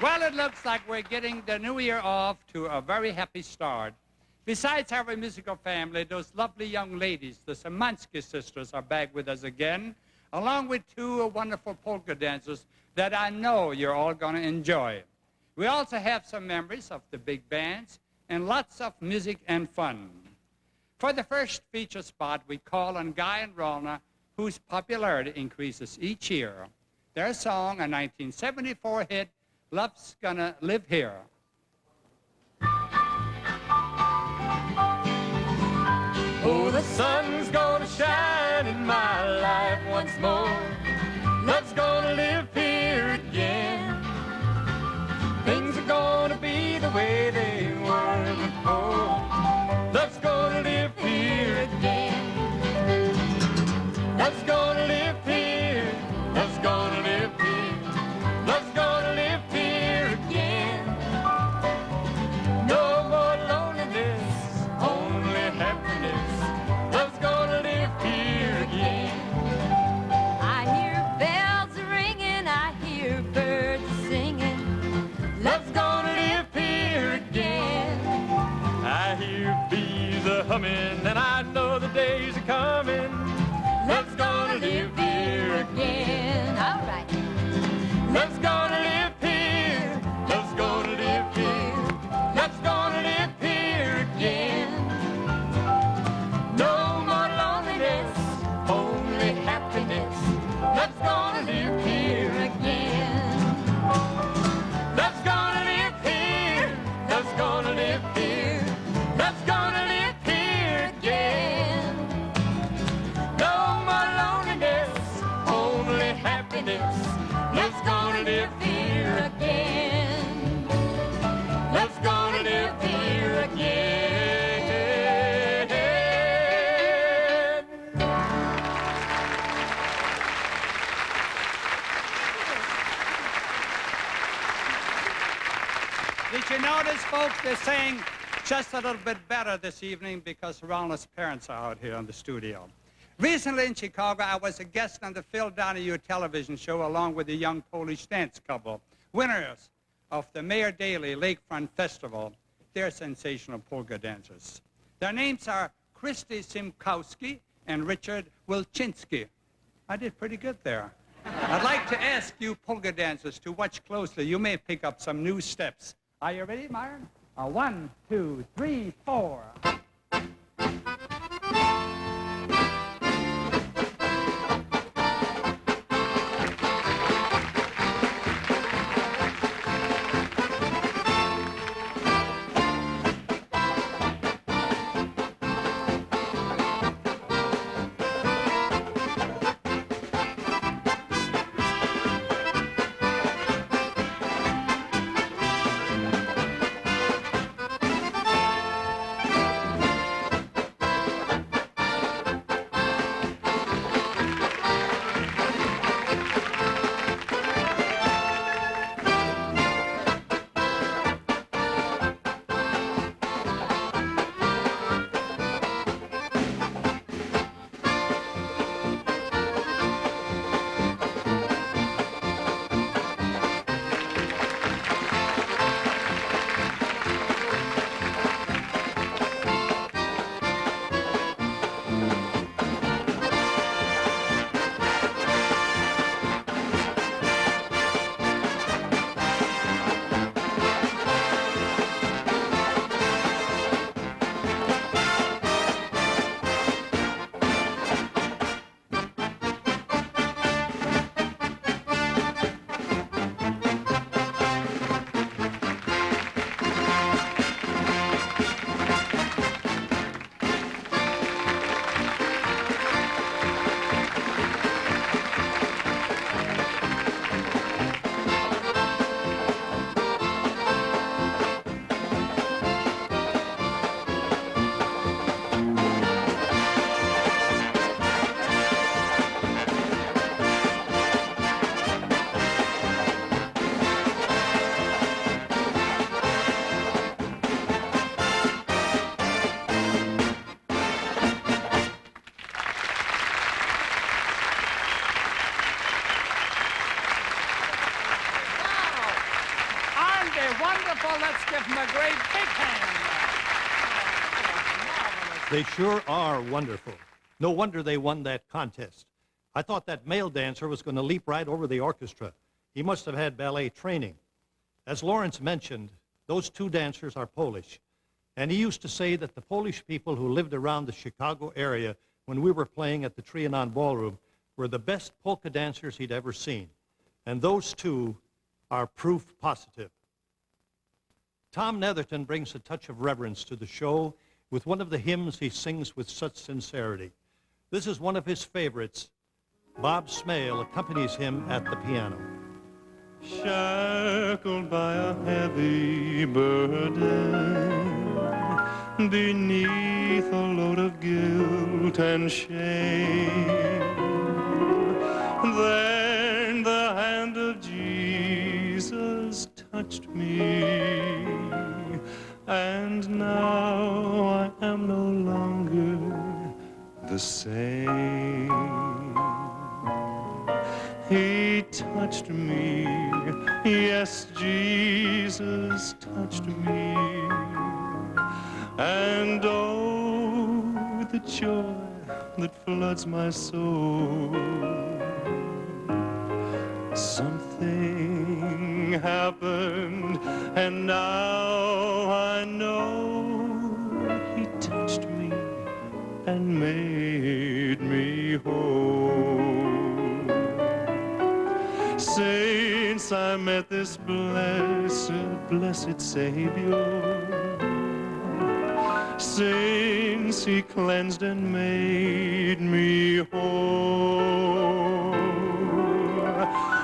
Well, it looks like we're getting the new year off to a very happy start. Besides our musical family, those lovely young ladies, the Semonski Sisters, are back with us again, along with two wonderful polka dancers that I know you're all going to enjoy. We also have some members of the big bands and lots of music and fun. For the first feature spot, we call on Gail and Ralna, whose popularity increases each year. Their song, a 1974 hit, Love's Gonna Live Here. Oh, the sun's gonna shine in my life once more. Love's gonna live here again. Things are gonna be the way they were before. Love's gonna live here again. Love's gonna live here. Love's gonna live here. Love's gonna live here again. No more loneliness, only happiness. Love's gonna live here again. I hear bells ringing, I hear birds singing. Love's gonna live here again. I hear bees a humming, and I know the days are coming. Love's gonna live here again. All right. Love's gonna live here. Love's gonna live here. Love's gonna live here again. No more loneliness, only happiness. Love's gonna live here again. Love's gonna live here. Love's gonna live here. Love's gonna live here again. No more loneliness, only happiness. Love's gonna live here again. Love's gonna live here again. Did you notice, folks, they're saying just a little bit better this evening because Ralna's parents are out here in the studio. Recently in Chicago, I was a guest on the Phil Donahue television show along with a young Polish dance couple, winners of the Mayor Daley Lakefront Festival. They're sensational polka dancers. Their names are Christy Simkowski and Richard Wilczynski. I did pretty good there. I'd like to ask you polka dancers to watch closely. You may pick up some new steps. Are you ready, Myron? 1, 2, 3, 4. wonderful. Let's give them a great big hand. They sure are wonderful. No wonder they won that contest. I thought that male dancer was going to leap right over the orchestra. He must have had ballet training. As Lawrence mentioned, those two dancers are Polish. And he used to say that the Polish people who lived around the Chicago area when we were playing at the Trianon Ballroom were the best polka dancers he'd ever seen. And those two are proof positive. Tom Netherton brings a touch of reverence to the show with one of the hymns he sings with such sincerity. This is one of his favorites. Bob Smale accompanies him at the piano. Shackled by a heavy burden, beneath a load of guilt and shame, then the hand of Jesus touched me, and now I am no longer the same. He touched me, yes, Jesus touched me, and oh, the joy that floods my soul. Something happened, and now I know he touched me and made me whole. Since I met this blessed Savior, since he cleansed and made me whole,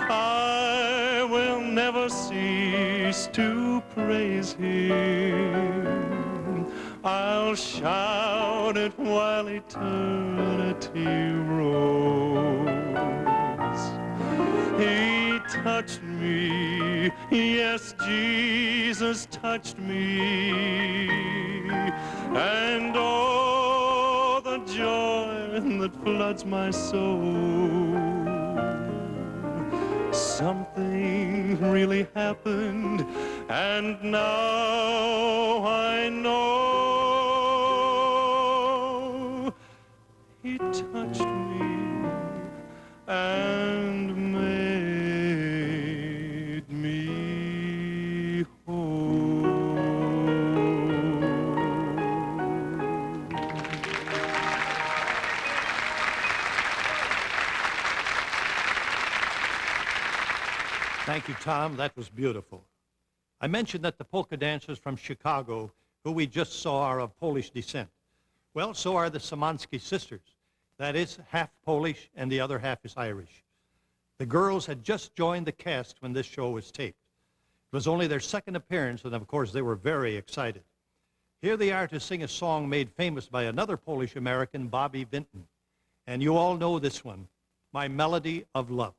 I will never cease to praise him. I'll shout it while eternity rolls. He touched me, yes, Jesus touched me, and oh, the joy that floods my soul. Something really happened, and now I know he touched me and made me whole. Thank you, Tom. That was beautiful. I mentioned that the polka dancers from Chicago, who we just saw, are of Polish descent. Well, so are the Semonski Sisters. That is half Polish and the other half is Irish. The girls had just joined the cast when this show was taped. It was only their second appearance, and of course they were very excited. Here they are to sing a song made famous by another Polish-American, Bobby Vinton. And you all know this one, My Melody of Love.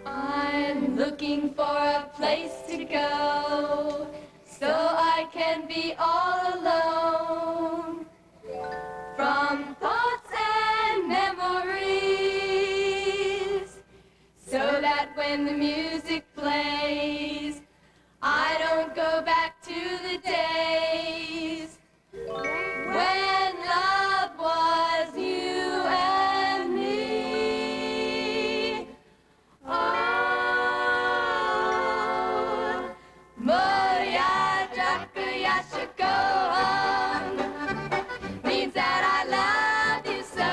I'm looking for a place to go so I can be all alone from thoughts and memories, so that when the music plays, I don't go back to the days when love was you and me. Oh, moja jaka ja się kocham, means that I love you so.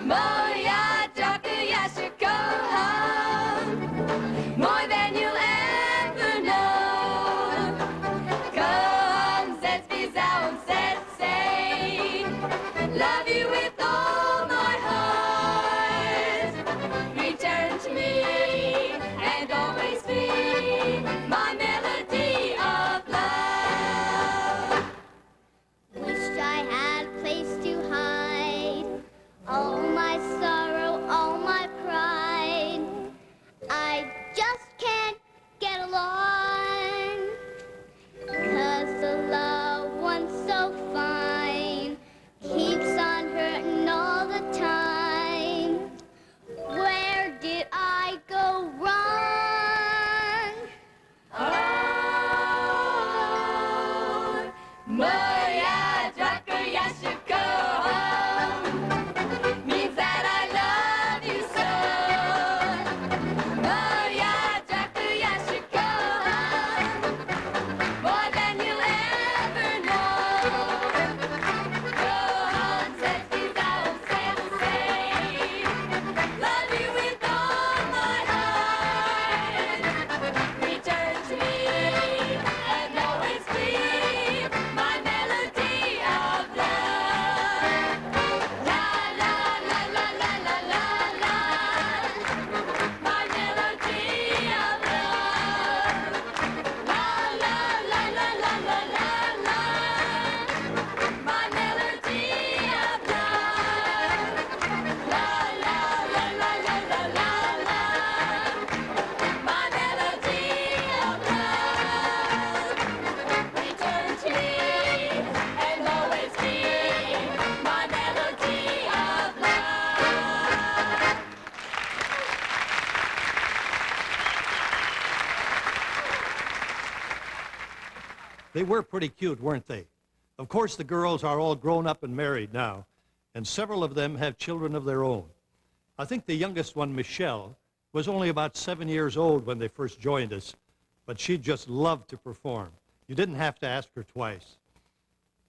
Moja jaka ja się kocham, They were pretty cute, weren't they? Of course, the girls are all grown up and married now, and several of them have children of their own. I think the youngest one, Michelle, was only about 7 years old when they first joined us, but she just loved to perform. You didn't have to ask her twice.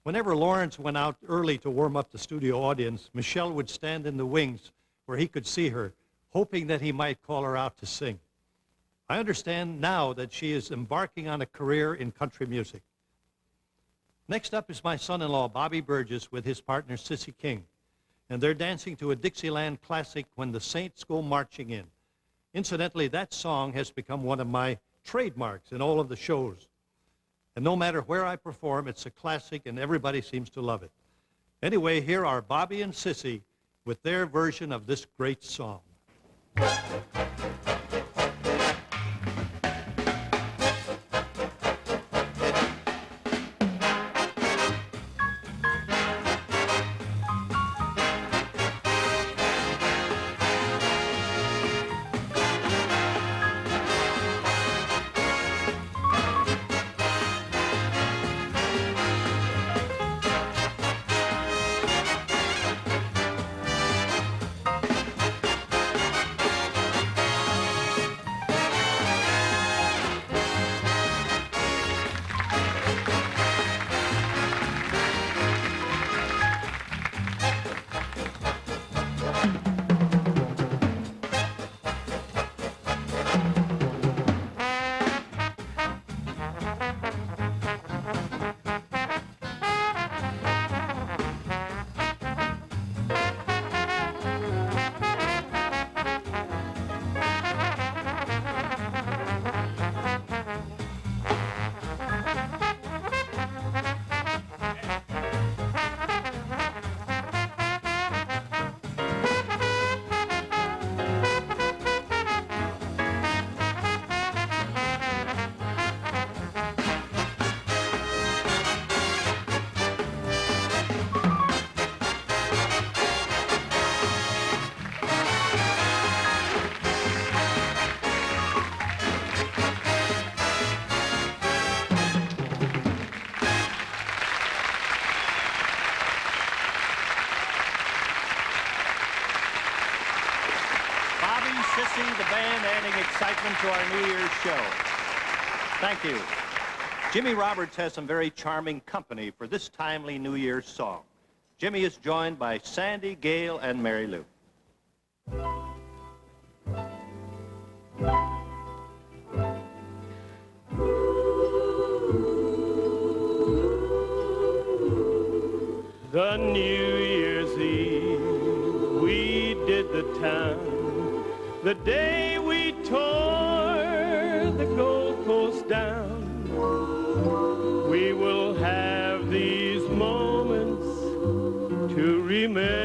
Whenever Lawrence went out early to warm up the studio audience, Michelle would stand in the wings where he could see her, hoping that he might call her out to sing. I understand now that she is embarking on a career in country music. Next up is my son-in-law, Bobby Burgess, with his partner, Cissy King. And they're dancing to a Dixieland classic, When the Saints Go Marching In. Incidentally, that song has become one of my trademarks in all of the shows. And no matter where I perform, it's a classic and everybody seems to love it. Anyway, here are Bobby and Cissy with their version of this great song. Cissy, the band, adding excitement to our New Year's show. Thank you. Jimmy Roberts has some very charming company for this timely New Year's song. Jimmy is joined by Sandi, Gail, and Mary Lou. The New Year's Eve, we did the town. The day we tore the Gold Coast down. We will have these moments to remember.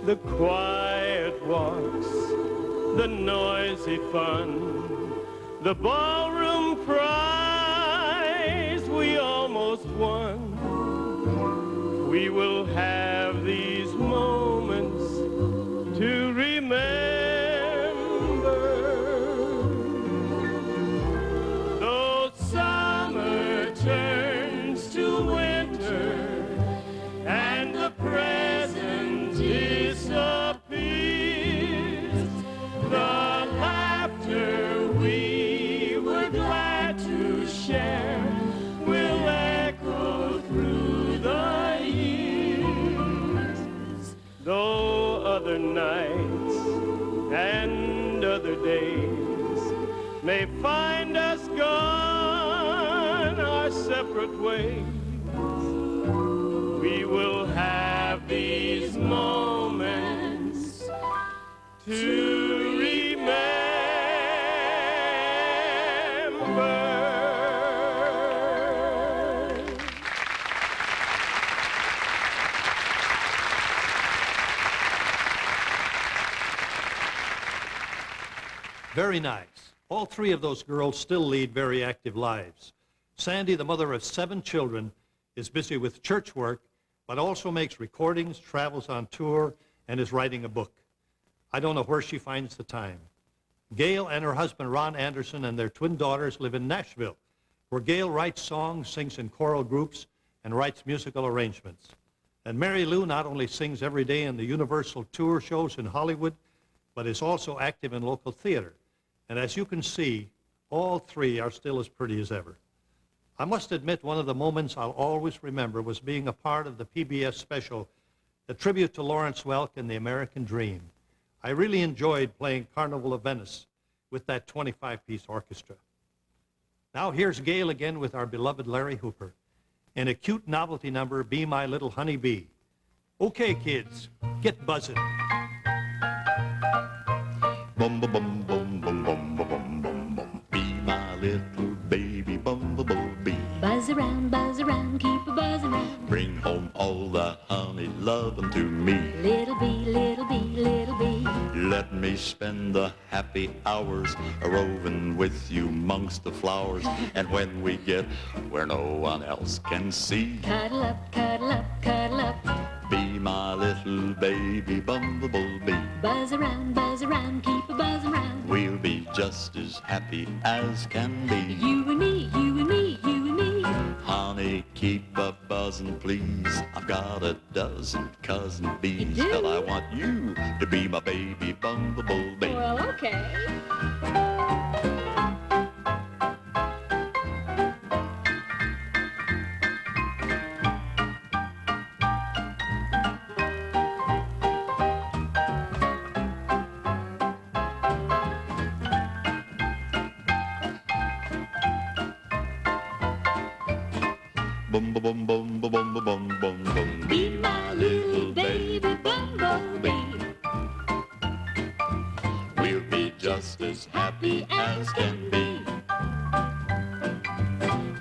The quiet walks, the noisy fun, the ballroom prize we almost won. We will have these moments to remember. Though summer turns to winter and the present disappears, the laughter we were glad to share will echo through the years. Though other nights and other days may find us gone our separate ways, we will have these moments to remember. Very nice. All three of those girls still lead very active lives. Sandi, the mother of 7 children, is busy with church work, but also makes recordings, travels on tour, and is writing a book. I don't know where she finds the time. Gail and her husband, Ron Anderson, and their twin daughters live in Nashville, where Gail writes songs, sings in choral groups, and writes musical arrangements. And Mary Lou not only sings every day in the Universal Tour shows in Hollywood, but is also active in local theater. And as you can see, all three are still as pretty as ever. I must admit one of the moments I'll always remember was being a part of the PBS special, a tribute to Lawrence Welk and the American Dream. I really enjoyed playing Carnival of Venice with that 25-piece orchestra. Now here's Gail again with our beloved Larry Hooper in a cute novelty number, Be My Little Honey Bee. Okay, kids, get buzzing. Bum ba bum bum bum bum ba bum bum bum. Be my little baby bumblebee. Buzz around, keep a buzzing round. Bring home all the honey loving to me. Little bee, little bee, little bee. Let me spend the happy hours roving with you amongst the flowers. And when we get where no one else can see, Cuddle up, cuddle up, cuddle up. be my little baby bumblebee. Buzz around, keep a buzzing round. We'll be just as happy as can be. You and me, you and me, you and me. Honey, keep a buzzing, please. I've got a dozen cousin bees, You do? but I want you to be my baby bumblebee. Well, okay. Bum ba bum bum ba bum ba bum bum bum. Be my little baby bumblebee. We'll be just as happy as can be.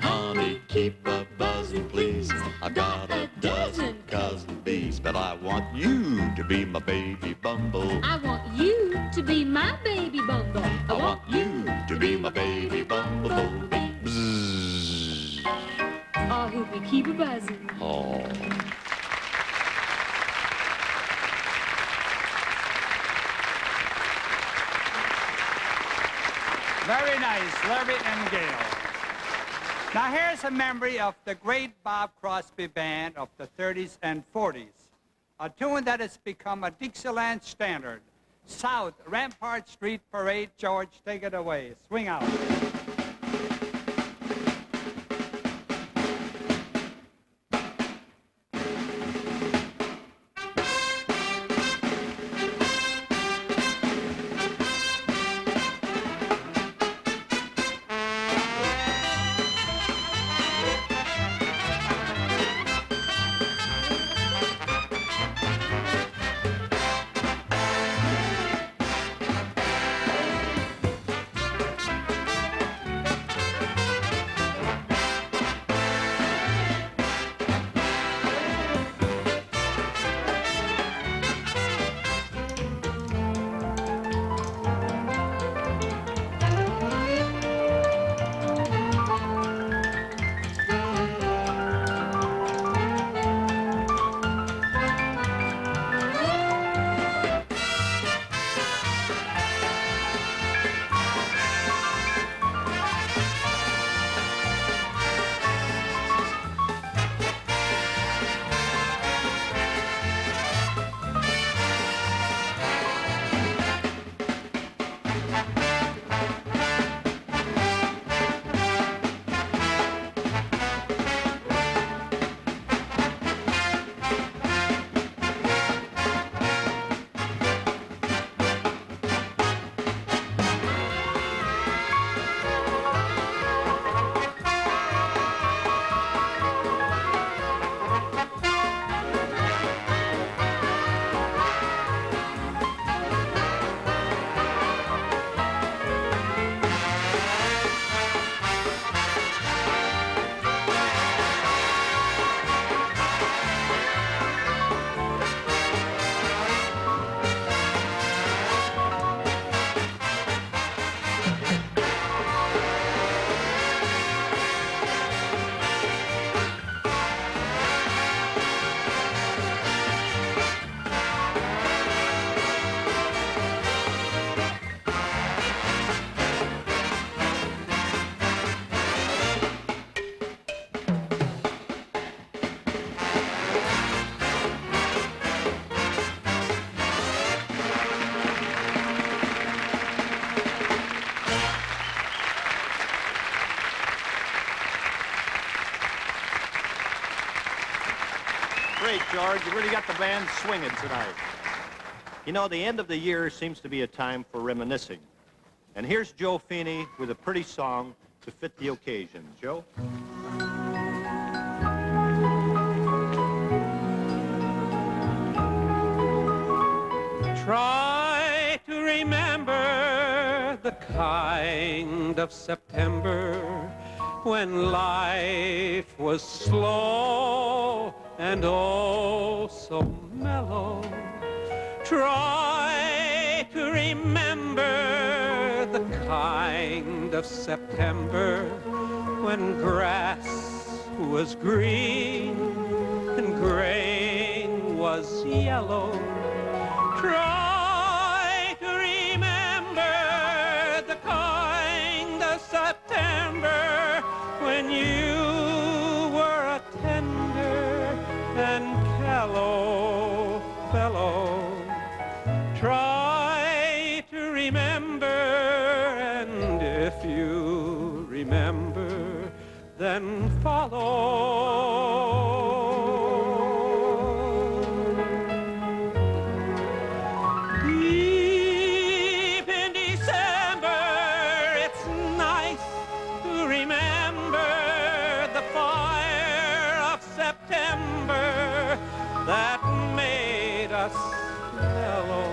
Honey, keep a buzzing, please. I've got a dozen cousin bees, but I want you to be my baby bumble. I want you to be my baby bumble. I want you to be my baby bumblebee. Bzzz. Oh, hope we keep a buzzing. Oh. Very nice, Larry and Gail. Now here's a memory of the great Bob Crosby band of the 30s and 40s. A tune that has become a Dixieland standard. South, Rampart Street Parade. George, take it away. Swing out. George. You really got the band swinging tonight. You know, the end of the year seems to be a time for reminiscing. And here's Joe Feeney with a pretty song to fit the occasion. Joe? Try to remember the kind of September when life was slow and oh so mellow. Try to remember the kind of September when grass was green and grain was yellow. Try to remember the kind of September when you were a tender and callow fellow. Try to remember, and if you remember, then follow. Deep in December, it's nice to remember the fire of September that made us mellow.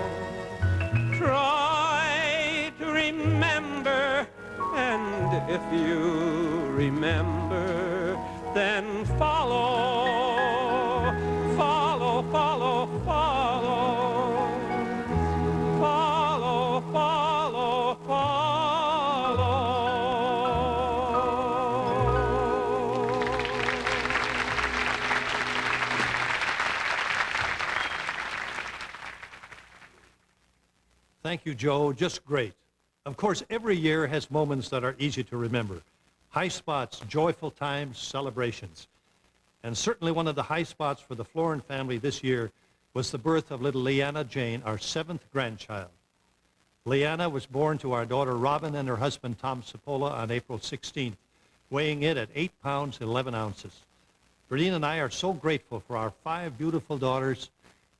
Try to remember, and if you remember, then follow, follow, follow, follow, follow, follow, follow. Thank you, Joe. Just great. Of course, every year has moments that are easy to remember. High spots, joyful times, celebrations. And certainly one of the high spots for the Floren family this year was the birth of little Leanna Jane, our 7th grandchild. Leanna was born to our daughter Robin and her husband Tom Cipolla on April 16th, weighing in at 8 pounds, 11 ounces. Berdine and I are so grateful for our 5 beautiful daughters,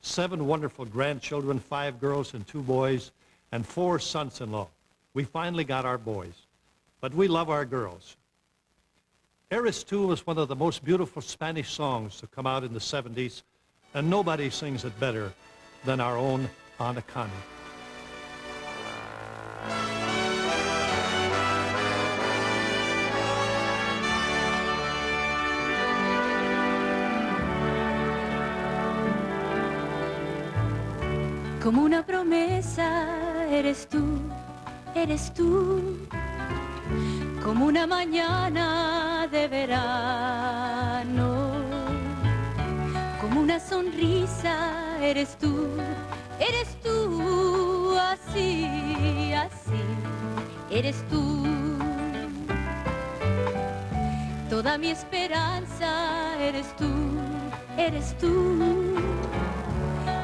7 wonderful grandchildren, 5 girls and 2 boys, and 4 sons-in-law. We finally got our boys, but we love our girls. Eres too was one of the most beautiful Spanish songs to come out in the 70s, and nobody sings it better than our own Anacani. Como una promesa eres tú, como una mañana de verano, como una sonrisa eres tú, así, así, eres tú. Toda mi esperanza eres tú,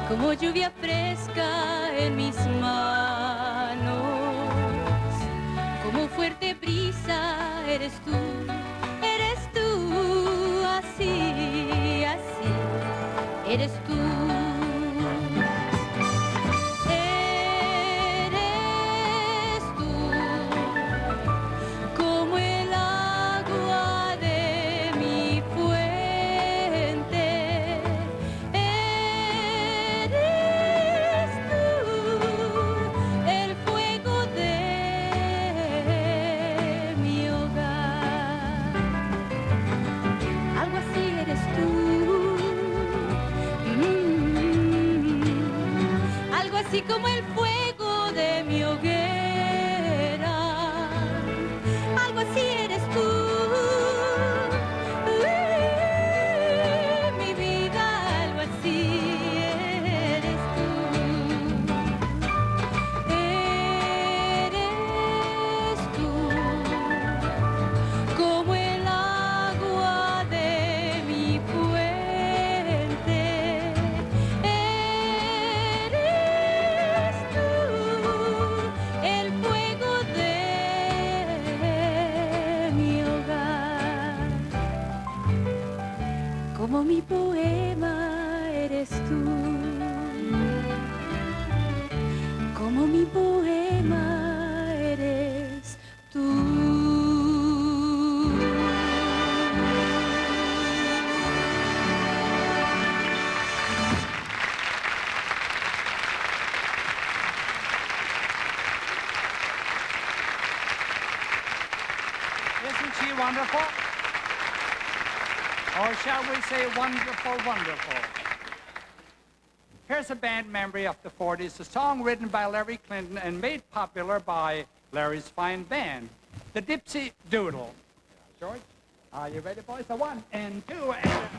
como lluvia fresca en mis manos, como fuerte brisa eres tú, así, así, eres tú. Eres tú, como el agua de mi fuente. Eres tú, el fuego de mi hogar. Algo así eres tú. Algo así como el fuego de mi hoguera. Algo así eres tú. Mi vida, algo así eres tú. Eres tú, como el agua de mi fuente. Eres tú, tú, como mi poema eres tú. Isn't she wonderful? Or shall we say wonderful, wonderful? Here's a band memory of the 40s, a song written by Larry Clinton and made popular by Larry's fine band, the Dipsy Doodle. George, are you ready, boys? A 1 and 2 and...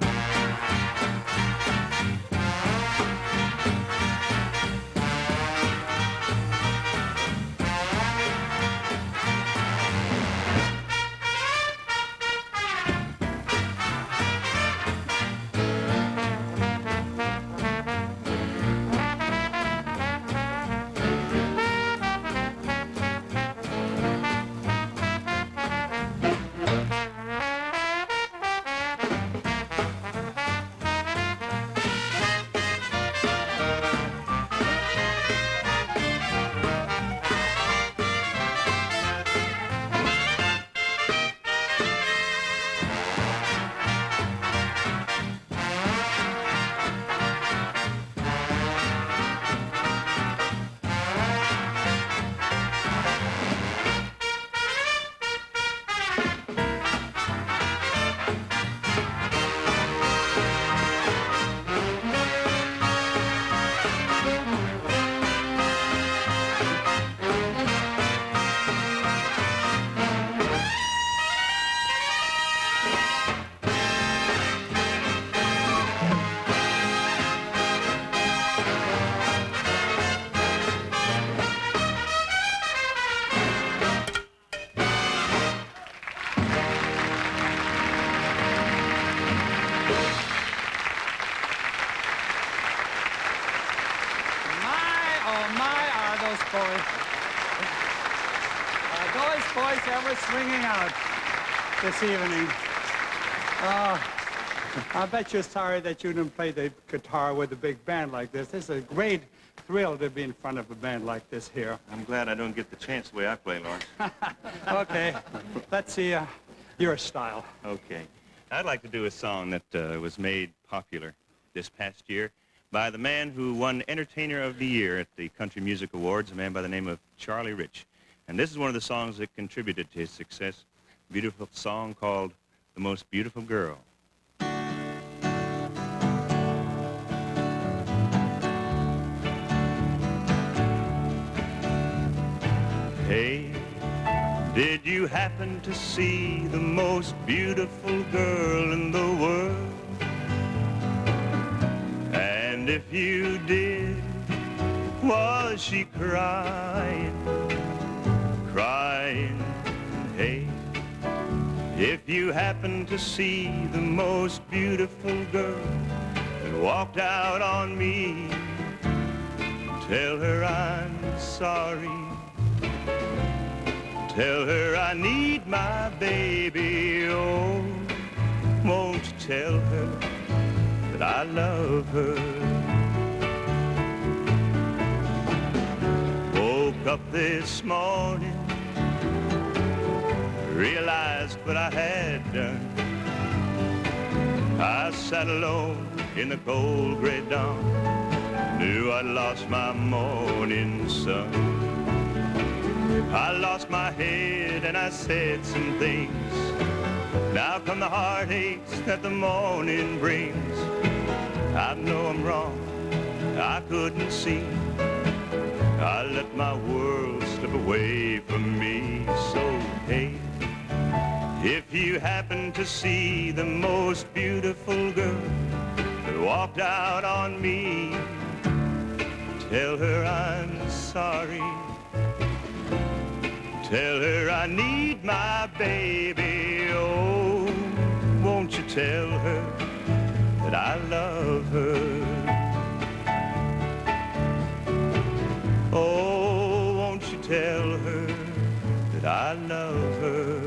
Boys ever swinging out this evening. I bet you're sorry that you didn't play the guitar with a big band like this. This is a great thrill to be in front of a band like this here. I'm glad I don't get the chance the way I play, Lawrence. Okay, let's see your style. Okay. I'd like to do a song that was made popular this past year by the man who won Entertainer of the Year at the Country Music Awards, a man by the name of Charlie Rich. And this is one of the songs that contributed to his success, a beautiful song called The Most Beautiful Girl. Hey, did you happen to see the most beautiful girl in the world? And if you did, was she crying? Crying, hey, if you happen to see the most beautiful girl that walked out on me, tell her I'm sorry. Tell her I need my baby. Oh, won't you tell her that I love her? Woke up this morning, realized what I had done. I sat alone in the cold gray dawn, knew I'd lost my morning sun. I lost my head and I said some things. Now come the heartaches that the morning brings. I know I'm wrong, I couldn't see. I let my world slip away from me. So hey, if you happen to see the most beautiful girl that walked out on me, tell her I'm sorry. Tell her I need my baby. Oh, won't you tell her that I love her? Oh, won't you tell her that I love her?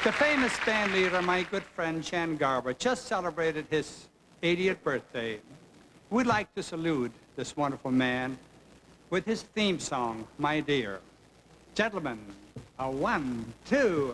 The famous band leader, my good friend Chen Garber, just celebrated his 80th birthday. We'd like to salute this wonderful man with his theme song, My Dear. Gentlemen, a 1, 2.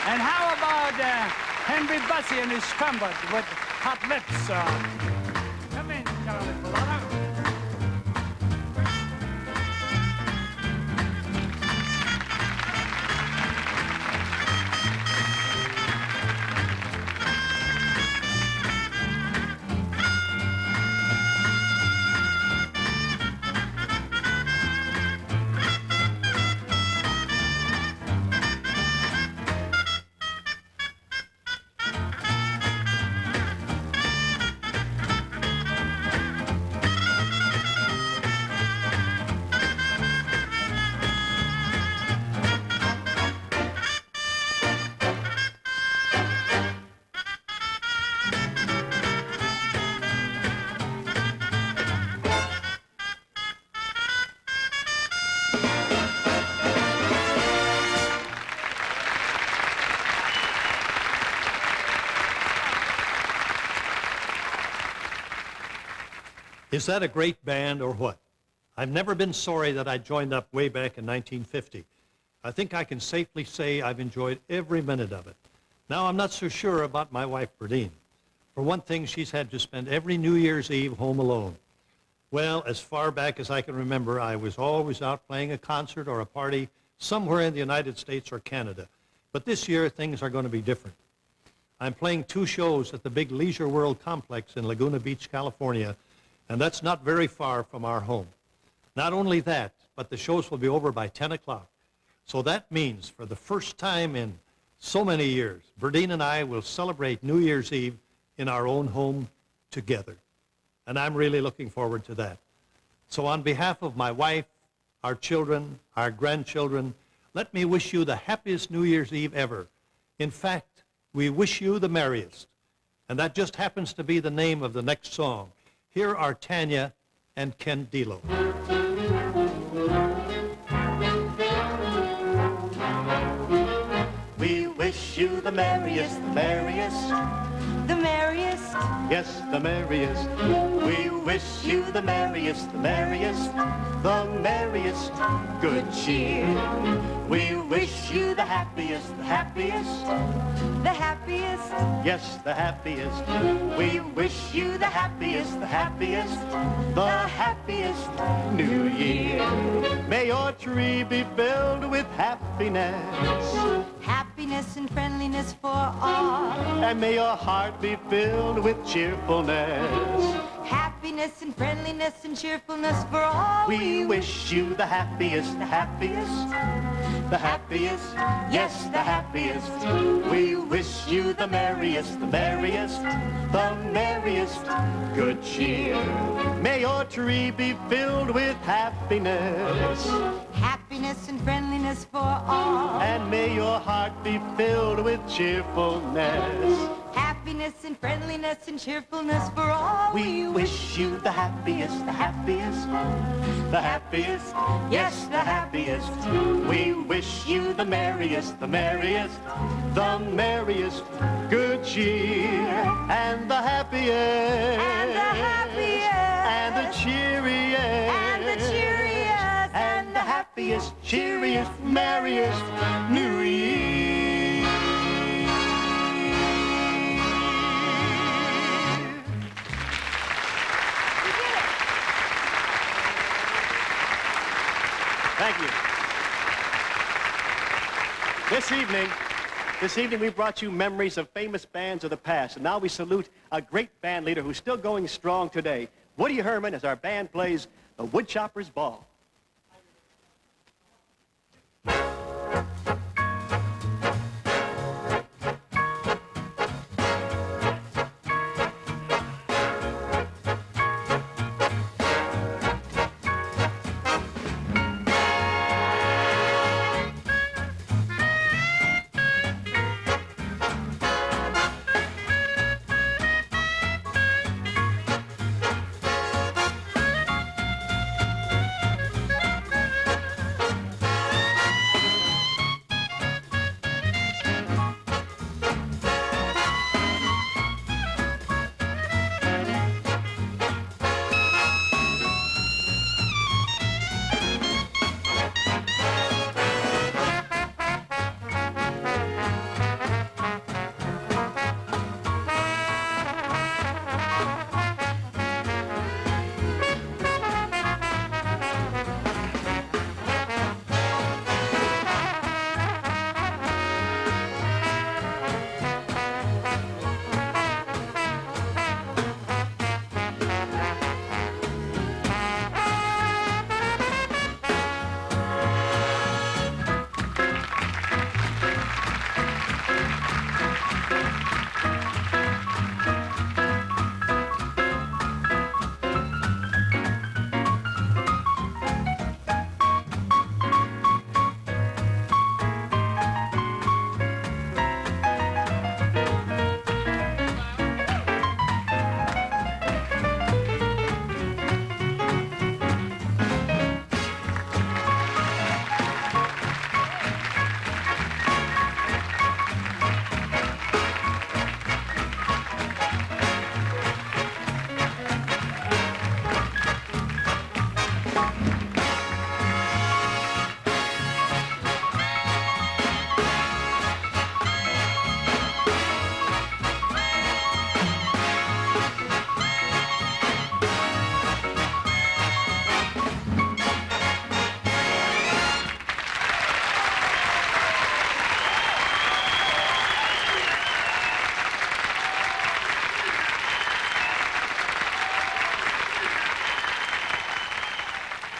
And how about Henry Bussey and his trumpet with Hot Lips? Come in, Charlie Polka. Is that a great band or what? I've never been sorry that I joined up way back in 1950. I think I can safely say I've enjoyed every minute of it. Now, I'm not so sure about my wife, Berdine. For one thing, she's had to spend every New Year's Eve home alone. Well, as far back as I can remember, I was always out playing a concert or a party somewhere in the United States or Canada. But this year, things are going to be different. I'm playing 2 shows at the big Leisure World Complex in Laguna Beach, California, and that's not very far from our home. Not only that, but the shows will be over by 10 o'clock. So that means for the first time in so many years, Berdine and I will celebrate New Year's Eve in our own home together. And I'm really looking forward to that. So on behalf of my wife, our children, our grandchildren, let me wish you the happiest New Year's Eve ever. In fact, we wish you the merriest. And that just happens to be the name of the next song. Here are Tanya and Ken Delo. We wish you the merriest, the merriest. The merriest. Yes, the merriest. We wish you the merriest, the merriest. The merriest. Good cheer. We wish you the happiest, the happiest. The happiest. Yes, the happiest. We wish you the happiest, the happiest. The happiest New Year. May your tree be filled with happiness. Happiness and friendliness for all. And may your heart be filled with cheerfulness. Happiness and friendliness and cheerfulness for all. We wish you the happiest, the happiest. The happiest, yes, the happiest. We wish you the merriest, the merriest. The merriest, good cheer. May your tree be filled with happiness. Happiness and friendliness for all. And may your heart be filled with cheerfulness. Happiness happiness and friendliness and cheerfulness for all. We wish you the happiest, the happiest, the happiest, yes, the happiest. We wish you the merriest, the merriest, the merriest, good cheer, and the happiest, And the happiest, and the cheeriest, and the cheeriest, and the happiest, cheeriest, merriest New Year. Thank you. This evening we brought you memories of famous bands of the past, and now we salute a great band leader who's still going strong today, Woody Herman, as our band plays the Woodchopper's Ball.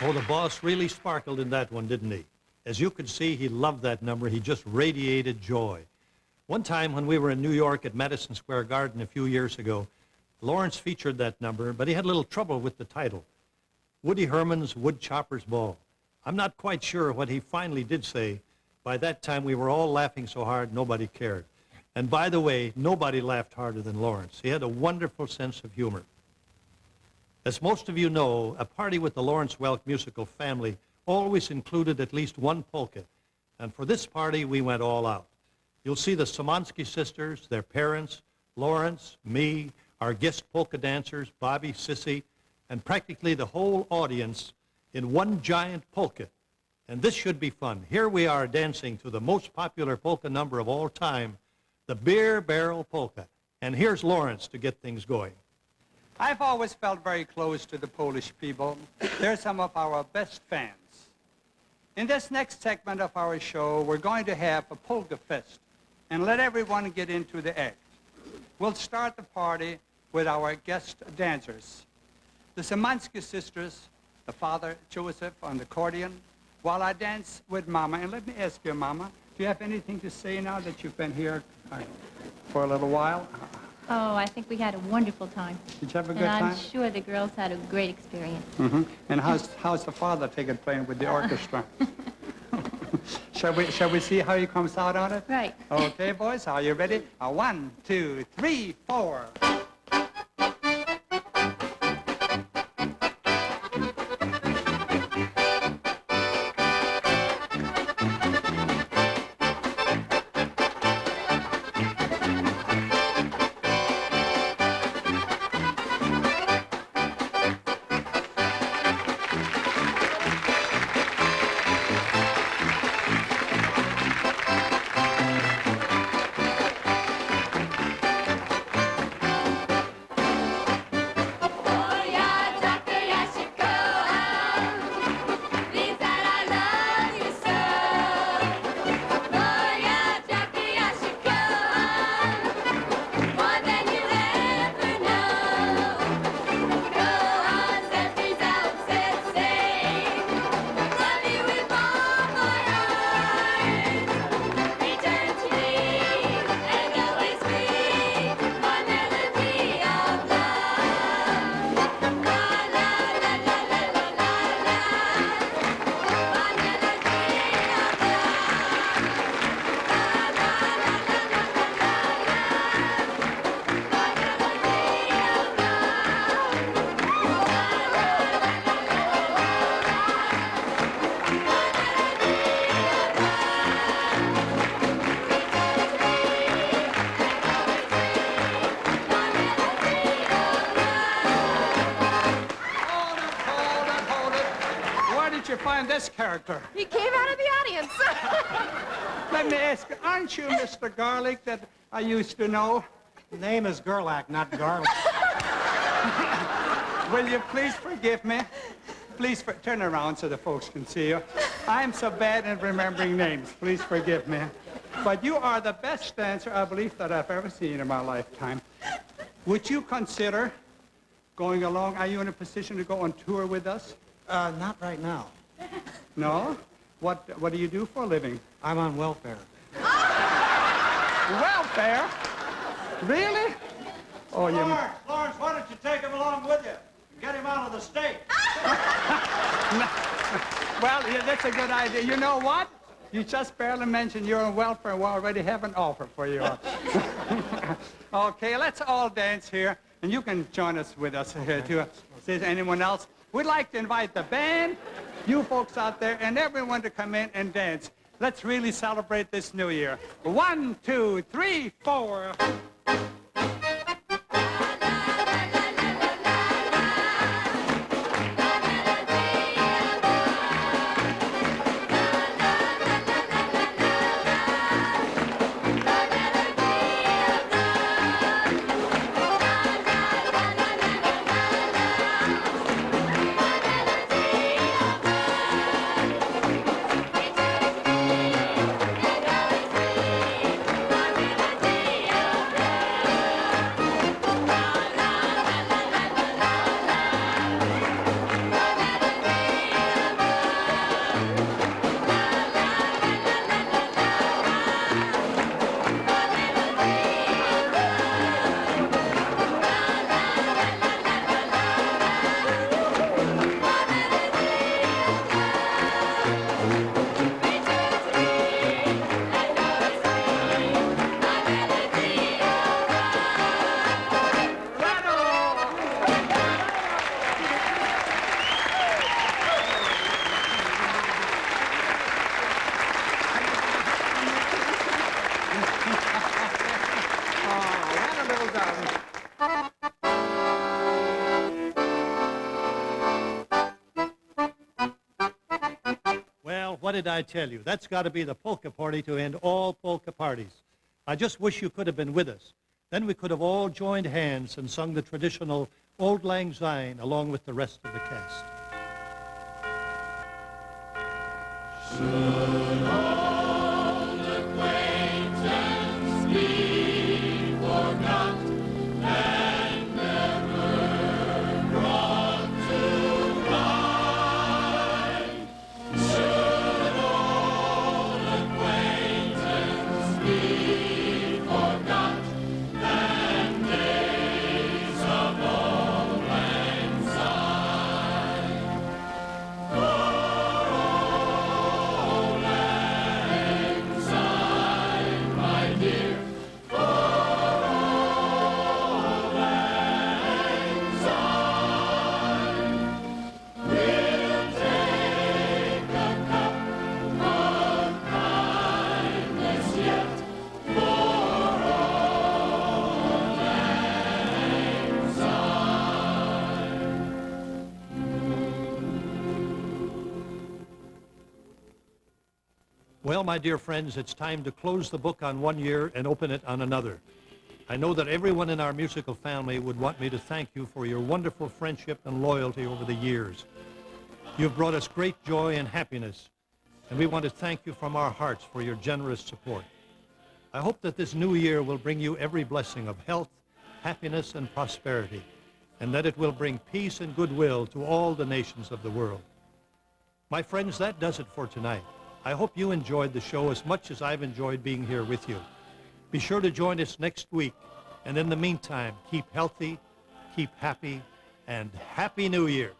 Oh, the boss really sparkled in that one, didn't he? As you could see, he loved that number. He just radiated joy. One time when we were in New York at Madison Square Garden a few years ago, Lawrence featured that number, but he had a little trouble with the title, Woody Herman's Woodchopper's Ball. I'm not quite sure what he finally did say. By that time, we were all laughing so hard, nobody cared. And by the way, nobody laughed harder than Lawrence. He had a wonderful sense of humor. As most of you know, a party with the Lawrence Welk musical family always included at least one polka. And for this party, we went all out. You'll see the Semonski Sisters, their parents, Lawrence, me, our guest polka dancers, Bobby, Cissy, and practically the whole audience in one giant polka. And this should be fun. Here we are dancing to the most popular polka number of all time, the Beer Barrel Polka. And here's Lawrence to get things going. I've always felt very close to the Polish people. They're some of our best fans. In this next segment of our show, we're going to have a polka fest and let everyone get into the act. We'll start the party with our guest dancers. The Semonski Sisters, the father, Joseph, on the accordion, while I dance with Mama. And let me ask you, Mama, do you have anything to say now that you've been here for a little while? Oh, I think we had a wonderful time. Did you have a good time? time? And I'm sure the girls had a great experience. And how's the father taking playing with the orchestra? Shall we see how he comes out on it? Right. Okay, boys, are you ready? 1, 2, 3, 4. This character. He came out of the audience. Let me ask, aren't you Mr. Garlic that I used to know? Name is Gerlach, not Garlic. Will you please forgive me? Please turn around so the folks can see you. I'm so bad at remembering names. Please forgive me. But you are the best dancer, I believe, that I've ever seen in my lifetime. Would you consider going along? Are you in a position to go on tour with us? Not right now. No? What do you do for a living? I'm on welfare. Welfare? Really? Oh, you... Lawrence, why don't you take him along with you? Get him out of the state. Well, yeah, that's a good idea. You know what? You just barely mentioned you're on welfare and we already have an offer for you. Okay, let's all dance here, and you can join us with us here, too. Is there anyone else? We'd like to invite the band, you folks out there, and everyone to come in and dance. Let's really celebrate this new year. 1, 2, 3, 4. What did I tell you? That's got to be the polka party to end all polka parties. I just wish you could have been with us. Then we could have all joined hands and sung the traditional Auld Lang Syne along with the rest of the cast. Should old acquaintance be forgot and never brought to light? Should old acquaintance be forgot and days of Auld Lang Syne? For Auld Lang Well, my dear friends, it's time to close the book on one year and open it on another. I know that everyone in our musical family would want me to thank you for your wonderful friendship and loyalty over the years. You've brought us great joy and happiness, and we want to thank you from our hearts for your generous support. I hope that this new year will bring you every blessing of health, happiness, and prosperity, and that it will bring peace and goodwill to all the nations of the world. My friends, that does it for tonight. I hope you enjoyed the show as much as I've enjoyed being here with you. Be sure to join us next week, and in the meantime, keep healthy, keep happy, and Happy New Year.